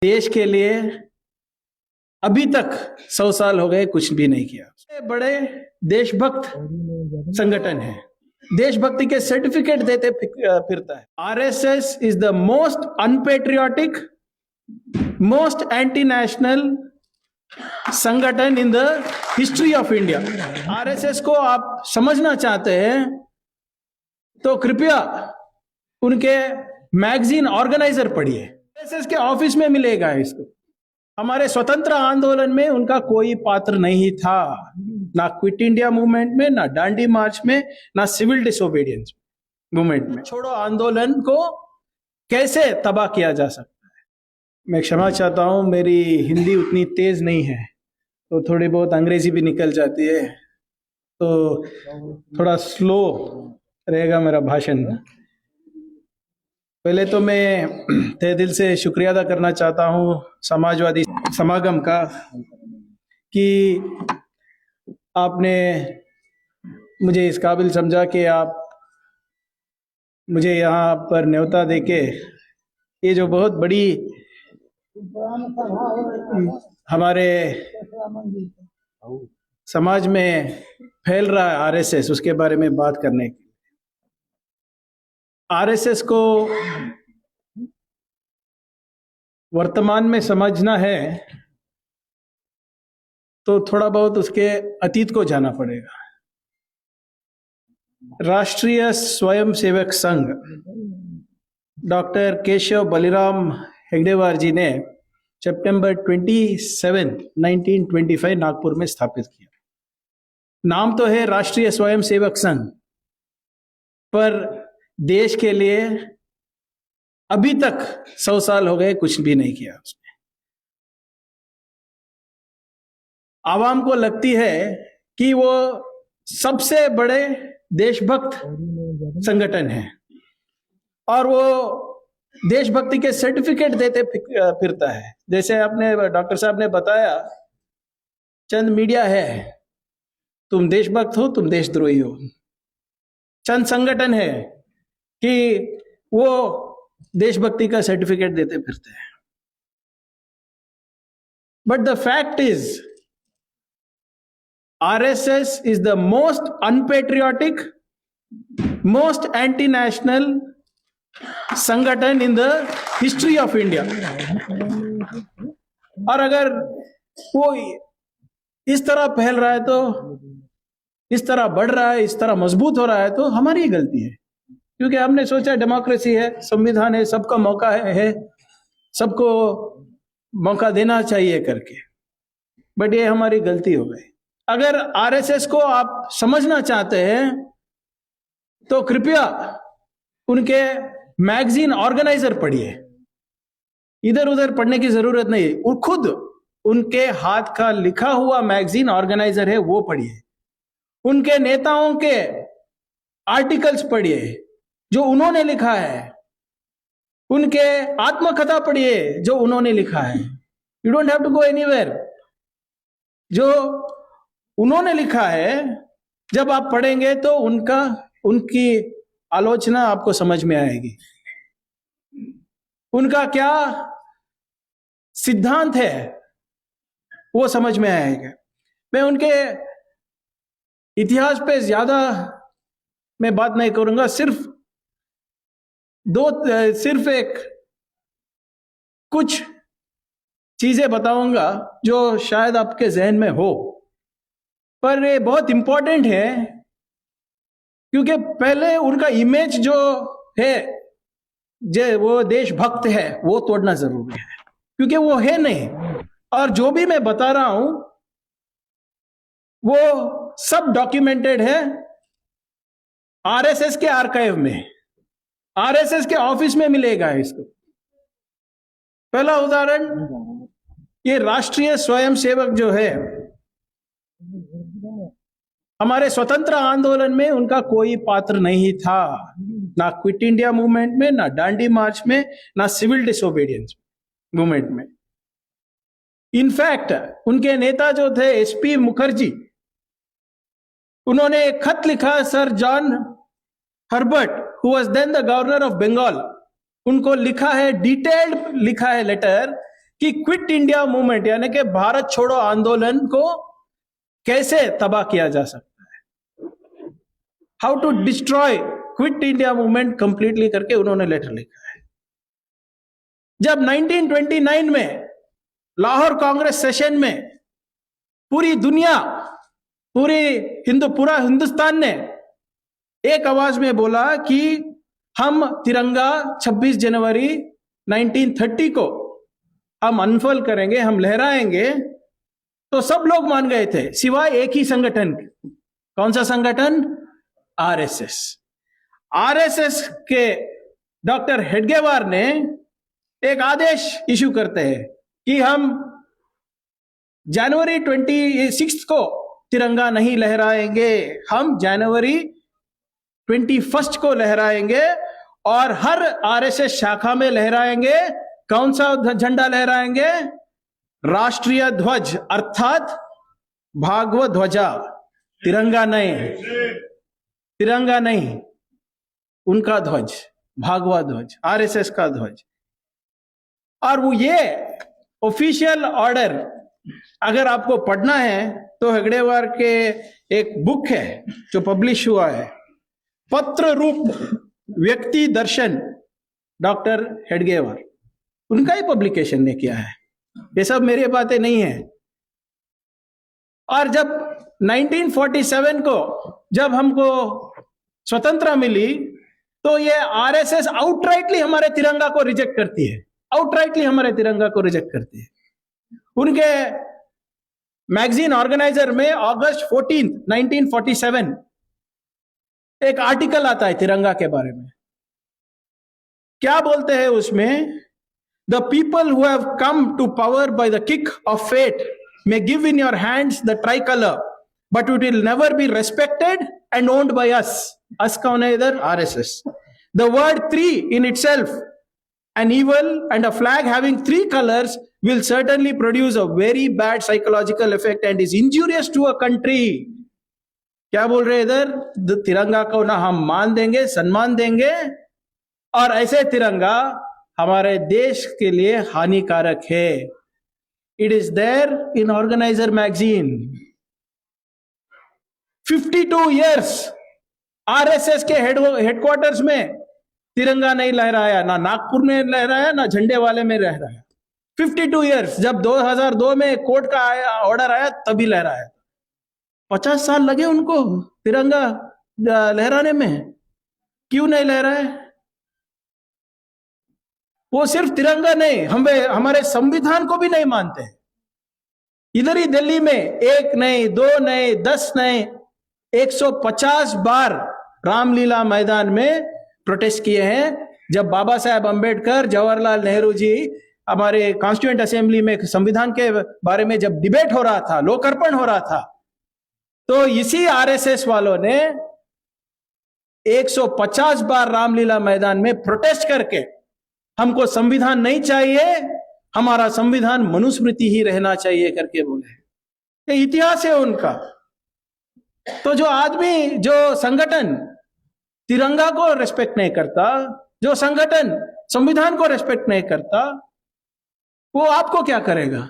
देश के लिए अभी तक 100 साल हो गए कुछ भी नहीं किया। सबसे बड़े देशभक्त संगठन है, देशभक्ति के सर्टिफिकेट देते फिरता है। RSS is the most unpatriotic, most anti national संगठन in the history of India. RSS को आप समझना चाहते हैं तो कृपया उनके मैगजीन ऑर्गेनाइजर पढ़िए। आरएसएस के ऑफिस में मिलेगा इसको। हमारे स्वतंत्र आंदोलन में उनका कोई पात्र नहीं था, ना क्विट इंडिया मूवमेंट में, ना डांडी मार्च में, ना सिविल डिसोबीडियंस मूवमेंट में। छोड़ो आंदोलन को कैसे तबाह किया जा सकता है। मैं क्षमा चाहता हूं, मेरी हिंदी उतनी तेज नहीं है तो थोड़ी बहुत अंग्रेजी भी निकल जाती है, तो थोड़ा स्लो रहेगा मेरा भाषण। पहले तो मैं तहे दिल से शुक्रिया अदा करना चाहता हूँ समाजवादी समागम का कि आपने मुझे इस काबिल समझा कि आप मुझे यहाँ पर न्योता देके ये जो बहुत बड़ी हमारे समाज में फैल रहा है आरएसएस, उसके बारे में बात करने की। आरएसएस को वर्तमान में समझना है तो थोड़ा बहुत उसके अतीत को जाना पड़ेगा। राष्ट्रीय स्वयंसेवक संघ डॉक्टर केशव बलिराम हेगडेवार जी ने सितंबर 27, 1925 नागपुर में स्थापित किया। नाम तो है राष्ट्रीय स्वयंसेवक संघ, पर देश के लिए अभी तक 100 साल हो गए कुछ भी नहीं किया उसने। आवाम को लगती है कि वो सबसे बड़े देशभक्त संगठन है और वो देशभक्ति के सर्टिफिकेट देते फिरता है। जैसे आपने डॉक्टर साहब ने बताया, चंद मीडिया है, तुम देशभक्त हो, तुम देशद्रोही हो। चंद संगठन है कि वो देशभक्ति का सर्टिफिकेट देते फिरते हैं। But the fact is RSS is the most unpatriotic, most anti national संगठन in the history of India. और अगर वो इस तरह फैल रहा है, तो इस तरह बढ़ रहा है, इस तरह मजबूत हो रहा है, तो हमारी गलती है, क्योंकि हमने सोचा डेमोक्रेसी है, संविधान है, सबका मौका है, सबको मौका देना चाहिए करके। बट ये हमारी गलती हो गई। अगर आरएसएस को आप समझना चाहते हैं तो कृपया उनके मैगजीन ऑर्गेनाइजर पढ़िए। इधर उधर पढ़ने की जरूरत नहीं, वो खुद उनके हाथ का लिखा हुआ मैगजीन ऑर्गेनाइजर है, वो पढ़िए। उनके नेताओं के आर्टिकल्स पढ़िए जो उन्होंने लिखा है, उनके आत्मकथा पढ़िए जो उन्होंने लिखा है। You don't have to go anywhere. जो उन्होंने लिखा है जब आप पढ़ेंगे तो उनकी आलोचना आपको समझ में आएगी, उनका क्या सिद्धांत है वो समझ में आएगा। मैं उनके इतिहास पे ज्यादा मैं बात नहीं करूंगा, सिर्फ एक कुछ चीजें बताऊंगा जो शायद आपके जहन में हो, पर ये बहुत इंपॉर्टेंट है, क्योंकि पहले उनका इमेज जो है, जो वो देशभक्त है, वो तोड़ना जरूरी है, क्योंकि वो है नहीं। और जो भी मैं बता रहा हूं वो सब डॉक्यूमेंटेड है आरएसएस के आर्काइव में, आरएसएस के ऑफिस में मिलेगा इसको। पहला उदाहरण, ये राष्ट्रीय स्वयंसेवक जो है, हमारे स्वतंत्र आंदोलन में उनका कोई पात्र नहीं था, ना क्विट इंडिया मूवमेंट में, ना डांडी मार्च में, ना सिविल डिसोबीडियंस मूवमेंट में। इनफैक्ट उनके नेता जो थे एसपी मुखर्जी, उन्होंने एक खत लिखा sir John Herbert, who was then the governor of Bengal, उनको लिखा है, डिटेल्ड लिखा है लेटर कि क्विट इंडिया मूवमेंट यानी कि भारत छोड़ो आंदोलन को कैसे तबाह किया जा सकता है, how to destroy quit India movement completely करके उन्होंने लेटर लिखा है। जब 1929 में लाहौर कांग्रेस सेशन में पूरी दुनिया, पूरा हिंदुस्तान ने एक आवाज में बोला कि हम तिरंगा 26 जनवरी 1930 को हम अनफोल्ड करेंगे, हम लहराएंगे, तो सब लोग मान गए थे सिवाय एक ही संगठन। कौन सा संगठन? आरएसएस। आरएसएस के डॉक्टर हेडगेवार ने एक आदेश इशू करते हैं कि हम जनवरी 26 को तिरंगा नहीं लहराएंगे, हम जनवरी 21 को लहराएंगे और हर आरएसएस शाखा में लहराएंगे। कौन सा झंडा लहराएंगे? राष्ट्रीय ध्वज अर्थात भागव ध्वजा, तिरंगा नहीं, उनका ध्वज, भागवा ध्वज, आरएसएस का ध्वज। और वो ये ऑफिशियल ऑर्डर अगर आपको पढ़ना है तो हेगड़ेवार के एक बुक है जो पब्लिश हुआ है, पत्र रूप व्यक्ति दर्शन, डॉक्टर हेडगेवार, उनका ही पब्लिकेशन ने किया है। ये सब मेरी बातें नहीं है। और जब 1947 को जब हमको स्वतंत्रता मिली तो ये आरएसएस आउटराइटली हमारे तिरंगा को रिजेक्ट करती है, आउटराइटली हमारे तिरंगा को रिजेक्ट करती है। उनके मैगजीन ऑर्गेनाइजर में अगस्त 14, 1947 एक आर्टिकल आता है तिरंगा के बारे में। क्या बोलते हैं उसमें? The people who have come to power by the kick of fate may give in your hands the tricolor, but it will never be respected and owned by us. Us kaun hai idhar? RSS. The word three in itself, an evil and a flag having three colors, will certainly produce a very bad psychological effect and is injurious to a country. क्या बोल रहे इधर? तिरंगा को ना हम मान देंगे, सम्मान देंगे, और ऐसे तिरंगा हमारे देश के लिए हानिकारक है। It is there in Organizer magazine. 52 years RSS के हेडक्वार्टर्स में तिरंगा नहीं लहराया, ना नागपुर में लहराया, ना झंडे वाले में लहराया। 52 years, जब 2002 में कोर्ट का ऑर्डर आया तभी लहराया। 50 साल लगे उनको तिरंगा लहराने में, क्यों नहीं लहराए? वो सिर्फ तिरंगा नहीं, हमारे संविधान को भी नहीं मानते। इधर ही दिल्ली में एक नहीं, दो नहीं, 10 नहीं, 150 बार रामलीला मैदान में प्रोटेस्ट किए हैं। जब बाबा साहेब अंबेडकर, जवाहरलाल नेहरू जी हमारे कॉन्स्टिट्यूएंट असेंबली में संविधान के बारे में जब डिबेट हो रहा था, लोकार्पण हो रहा था, तो इसी आरएसएस वालों ने 150 बार रामलीला मैदान में प्रोटेस्ट करके हमको संविधान नहीं चाहिए, हमारा संविधान मनुस्मृति ही रहना चाहिए करके बोले। ये इतिहास है उनका। तो जो आदमी, जो संगठन तिरंगा को रेस्पेक्ट नहीं करता, जो संगठन संविधान को रेस्पेक्ट नहीं करता, वो आपको क्या करेगा?